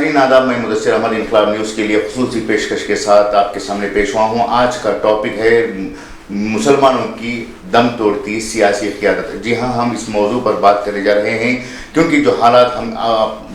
ناظرین آداب، میں مدثر احمد انقلاب نیوز کے لیے خصوصی پیشکش کے ساتھ آپ کے سامنے پیش ہوا ہوں۔ آج کا ٹاپک ہے مسلمانوں کی دم توڑتی سیاسی قیادت۔ جی ہاں، ہم اس موضوع پر بات کرنے جا رہے ہیں کیونکہ جو حالات ہم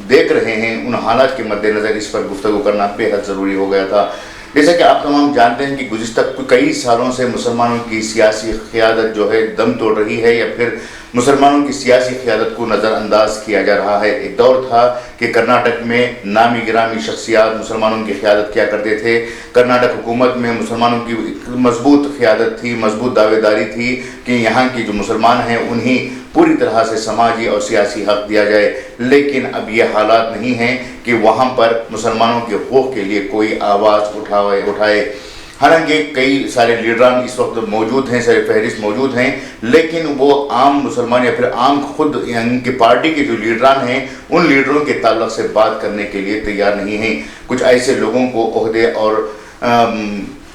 دیکھ رہے ہیں ان حالات کے مد نظر اس پر گفتگو کرنا بے حد ضروری ہو گیا تھا۔ جیسا کہ آپ تمام جانتے ہیں کہ گزشتہ کئی سالوں سے مسلمانوں کی سیاسی قیادت جو ہے دم توڑ رہی ہے یا پھر مسلمانوں کی سیاسی قیادت کو نظر انداز کیا جا رہا ہے۔ ایک دور تھا کہ کرناٹک میں نامی گرامی شخصیات مسلمانوں کی قیادت کیا کرتے تھے۔ کرناٹک حکومت میں مسلمانوں کی مضبوط قیادت تھی، مضبوط دعوے داری تھی کہ یہاں کی جو مسلمان ہیں انہیں پوری طرح سے سماجی اور سیاسی حق دیا جائے، لیکن اب یہ حالات نہیں ہیں کہ وہاں پر مسلمانوں کے حقوق کے لیے کوئی آواز اٹھائے۔ حالانکہ کئی سارے لیڈران اس وقت موجود ہیں، سر فہرست موجود ہیں، لیکن وہ عام مسلمان یا پھر عام خود ان کی پارٹی کے جو لیڈران ہیں ان لیڈروں کے تعلق سے بات کرنے کے لیے تیار نہیں ہیں۔ کچھ ایسے لوگوں کو عہدے اور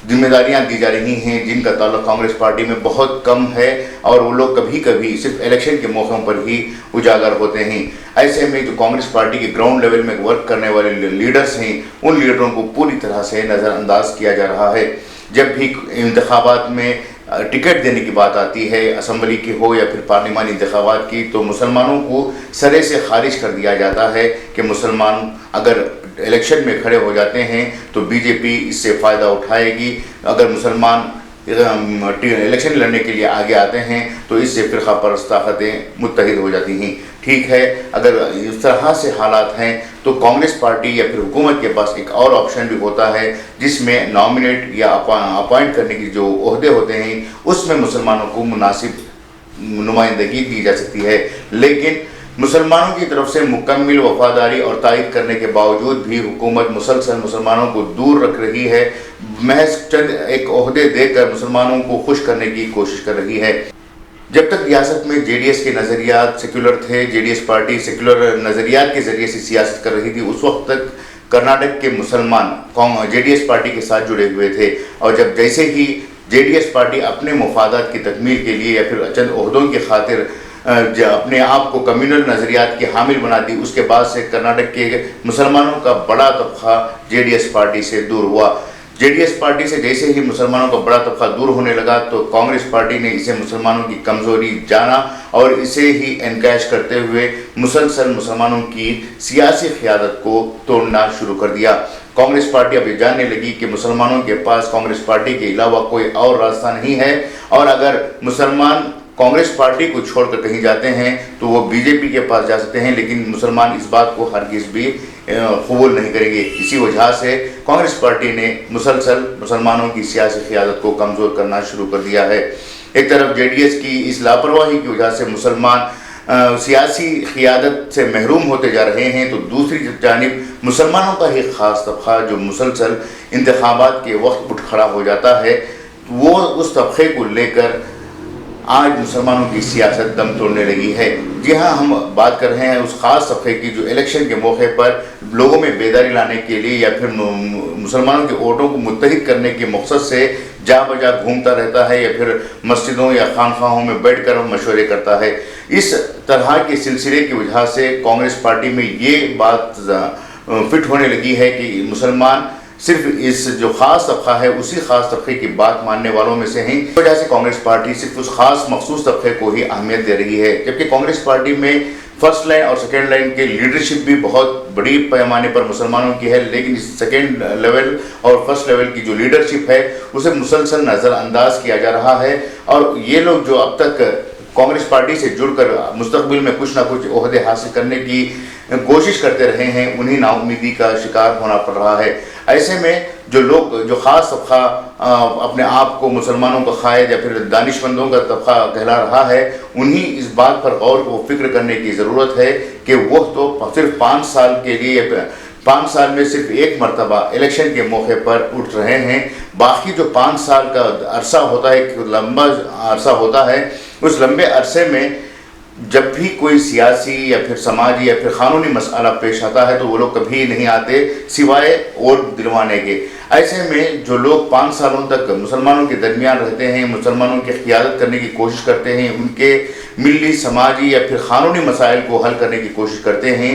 ذمہ داریاں دی جا رہی ہیں جن کا تعلق کانگریس پارٹی میں بہت کم ہے اور وہ لوگ کبھی کبھی صرف الیکشن کے موقعوں پر ہی اجاگر ہوتے ہیں۔ ایسے میں جو کانگریس پارٹی کے گراؤنڈ لیول میں ورک کرنے والے لیڈرز ہیں ان لیڈروں کو پوری طرح سے نظر انداز کیا جا رہا ہے۔ جب بھی انتخابات میں ٹکٹ دینے کی بات آتی ہے، اسمبلی کی ہو یا پھر پارلیمانی انتخابات کی، تو مسلمانوں کو سرے سے خارج کر دیا جاتا ہے کہ مسلمان اگر الیکشن میں کھڑے ہو جاتے ہیں تو بی جے پی اس سے فائدہ اٹھائے گی، اگر مسلمان الیکشن لڑنے کے لیے آگے آتے ہیں تو اس سے فرقہ پرست طاقتیں متحد ہو جاتی ہیں۔ ٹھیک ہے، اگر اس طرح سے حالات ہیں تو کانگریس پارٹی یا پھر حکومت کے پاس ایک اور آپشن بھی ہوتا ہے جس میں نامنیٹ یا اپوائنٹ کرنے کی جو عہدے ہوتے ہیں اس میں مسلمانوں کو مناسب نمائندگی دی جا سکتی ہے، لیکن مسلمانوں کی طرف سے مکمل وفاداری اور تائید کرنے کے باوجود بھی حکومت مسلسل مسلمانوں کو دور رکھ رہی ہے، محض چند ایک عہدے دے کر مسلمانوں کو خوش کرنے کی کوشش کر رہی ہے۔ جب تک ریاست میں جے ڈی ایس کے نظریات سیکولر تھے، J D S party secular نظریات کے ذریعے سے سیاست کر رہی تھی، اس وقت تک کرناٹک کے مسلمان جے ڈی ایس پارٹی کے ساتھ جڑے ہوئے تھے، اور جب جیسے ہی جے ڈی ایس پارٹی اپنے مفادات کی تکمیل کے لیے یا پھر چند عہدوں کی خاطر اپنے آپ کو کمیونل نظریات کی حامل بنا دی، اس کے بعد سے کرناٹک کے مسلمانوں کا بڑا طبقہ جے ڈی ایس پارٹی سے دور ہوا۔ جے ڈی ایس پارٹی سے جیسے ہی مسلمانوں کا بڑا طبقہ دور ہونے لگا تو کانگریس پارٹی نے اسے مسلمانوں کی کمزوری جانا اور اسے ہی انکیش کرتے ہوئے مسلسل مسلمانوں کی سیاسی قیادت کو توڑنا شروع کر دیا۔ کانگریس پارٹی اب یہ جاننے لگی کہ مسلمانوں کے پاس کانگریس پارٹی کے علاوہ کوئی اور راستہ نہیں ہے، اور اگر مسلمان کانگریس پارٹی کو چھوڑ کر کہیں جاتے ہیں تو وہ بی جے پی کے پاس جا سکتے ہیں، لیکن مسلمان اس بات کو ہرگز بھی قبول نہیں کریں گے۔ اسی وجہ سے کانگریس پارٹی نے مسلسل مسلمانوں کی سیاسی قیادت کو کمزور کرنا شروع کر دیا ہے۔ ایک طرف جے ڈی ایس کی اس لاپرواہی کی وجہ سے مسلمان سیاسی قیادت سے محروم ہوتے جا رہے ہیں، تو دوسری جانب مسلمانوں کا ہی خاص طبقہ جو مسلسل انتخابات کے وقت اٹھ کھڑا ہو جاتا ہے، وہ اس طبقے کو لے کر آج مسلمانوں کی سیاست دم توڑنے لگی ہے۔ جی ہاں، ہم بات کر رہے ہیں اس خاص طبقے کی جو الیکشن کے موقع پر لوگوں میں بیداری لانے کے لیے یا پھر مسلمانوں کے ووٹوں کو متحد کرنے کے مقصد سے جا بجا گھومتا رہتا ہے یا پھر مسجدوں یا خانقاہوں میں بیٹھ کر مشورے کرتا ہے۔ اس طرح کے سلسلے کی وجہ سے کانگریس پارٹی میں یہ بات فٹ ہونے لگی ہے کہ مسلمان صرف اس جو خاص طبقہ ہے اسی خاص طبقے کی بات ماننے والوں میں سے ہیں۔ اس وجہ سے کانگریس پارٹی صرف اس خاص مخصوص طبقے کو ہی اہمیت دے رہی ہے، جبکہ کانگریس پارٹی میں فرسٹ لائن اور سیکنڈ لائن کے لیڈرشپ بھی بہت بڑی پیمانے پر مسلمانوں کی ہے، لیکن اس سیکنڈ لیول اور فرسٹ لیول کی جو لیڈرشپ ہے اسے مسلسل نظر انداز کیا جا رہا ہے، اور یہ لوگ جو اب تک کانگریس پارٹی سے جڑ کر مستقبل میں کچھ نہ کچھ عہدے حاصل کرنے کی کوشش کرتے رہے ہیں، انہیں نا امیدی کا شکار ہونا پڑ رہا ہے۔ ایسے میں جو خاص طبقہ اپنے آپ کو مسلمانوں کا قائد یا پھر دانش مندوں کا طبقہ کہلا رہا ہے، انہیں اس بات پر غور و فکر کرنے کی ضرورت ہے کہ وہ تو صرف 5 سال کے لیے 5 سال میں صرف ایک مرتبہ الیکشن کے موقع پر اٹھ رہے ہیں، باقی جو 5 سال کا عرصہ ہوتا ہے، ایک لمبا عرصہ ہوتا ہے، اس لمبے عرصے میں جب بھی کوئی سیاسی یا پھر سماجی یا پھر قانونی مسئلہ پیش آتا ہے تو وہ لوگ کبھی نہیں آتے سوائے ووٹ دلوانے کے۔ ایسے میں جو لوگ 5 سالوں تک مسلمانوں کے درمیان رہتے ہیں، مسلمانوں کی قیادت کرنے کی کوشش کرتے ہیں، ان کے ملی سماجی یا پھر قانونی مسائل کو حل کرنے کی کوشش کرتے ہیں،